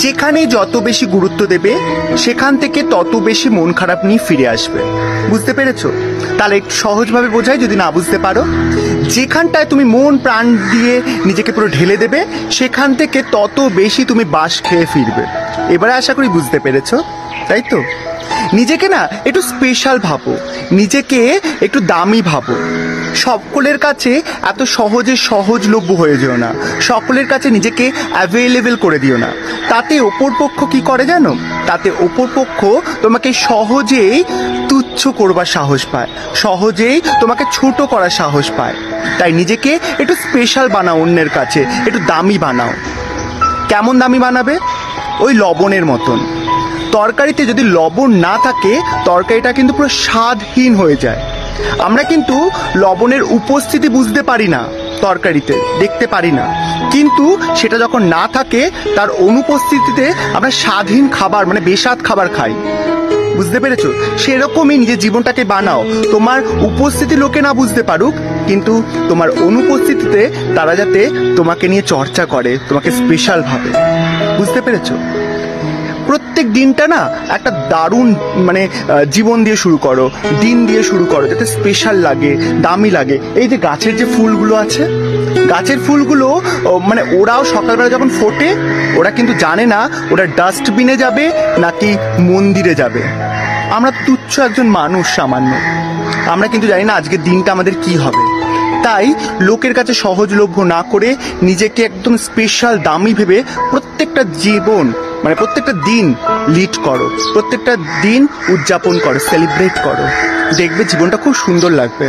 যেখানে যত বেশি গুরুত্ব দেবে সেখান থেকে তত বেশি মন খারাপ নিয়ে ফিরে আসবে। বুঝতে পেরেছো? তাহলে একটু সহজভাবে বোঝাই যদি না বুঝতে পারো। যেখানটায় তুমি মন প্রাণ দিয়ে নিজেকে পুরো ঢেলে দেবে সেখান থেকে তত বেশি তুমি বাস খেয়ে ফিরবে। এবারে আশা করি বুঝতে পেরেছো, তাই তো? নিজেকে না একটু স্পেশাল ভাবো, নিজেকে একটু দামি ভাবো। সকলের কাছে এত সহজে সহজলভ্য হয়ে যেও না, সকলের কাছে নিজেকে অ্যাভেলেবেল করে দিও না। তাতে অপর পক্ষ কি করে জানো? তাতে অপর পক্ষ তোমাকে সহজেই তুচ্ছ করবার সাহস পায়, সহজেই তোমাকে ছোট করার সাহস পায়। তাই নিজেকে একটু স্পেশাল বানাও, অন্যের কাছে একটু দামি বানাও। কেমন দামি বানাবে? ওই লবণের মতন। তরকারিতে যদি লবণ না থাকে তরকারিটা কিন্তু পুরো স্বাদহীন হয়ে যায়। আমরা কিন্তু লবণের উপস্থিতি বুঝতে পারি না, তরকারিতে দেখতে পারি না, কিন্তু সেটা যখন না থাকে তার অনুপস্থিতিতে আমরা স্বাদহীন খাবার মানে বেস্বাদ খাবার খাই। বুঝতে পেরেছো? সেরকমই নিজের জীবনটাকে বানাও। তোমার উপস্থিতি লোকে না বুঝতে পারুক, কিন্তু তোমার অনুপস্থিতিতে তারা যাতে তোমাকে নিয়ে চর্চা করে, তোমাকে স্পেশাল ভাবে। বুঝতে পেরেছো? প্রত্যেক দিনটা না একটা দারুণ মানে জীবন দিয়ে শুরু করো, দিন দিয়ে শুরু করো, যাতে স্পেশাল লাগে, দামি লাগে। এই যে গাছের যে ফুলগুলো আছে, গাছের ফুলগুলো মানে ওরাও সকালবেলা যখন ফোটে ওরা কিন্তু জানে না ওরা ডাস্টবিনে যাবে নাকি মন্দিরে যাবে। আমরা তুচ্ছ একজন মানুষ, সামান্য, আমরা কিন্তু জানি না আজকের দিনটা আমাদের কি হবে। তাই লোকের কাছে সহজলভ্য না করে নিজেকে একদম স্পেশাল দামি ভেবে প্রত্যেকটা জীবন মানে প্রত্যেকটা দিন লিড করো, প্রত্যেকটা দিন উদযাপন করো, সেলিব্রেট করো। দেখবে জীবনটা খুব সুন্দর লাগবে।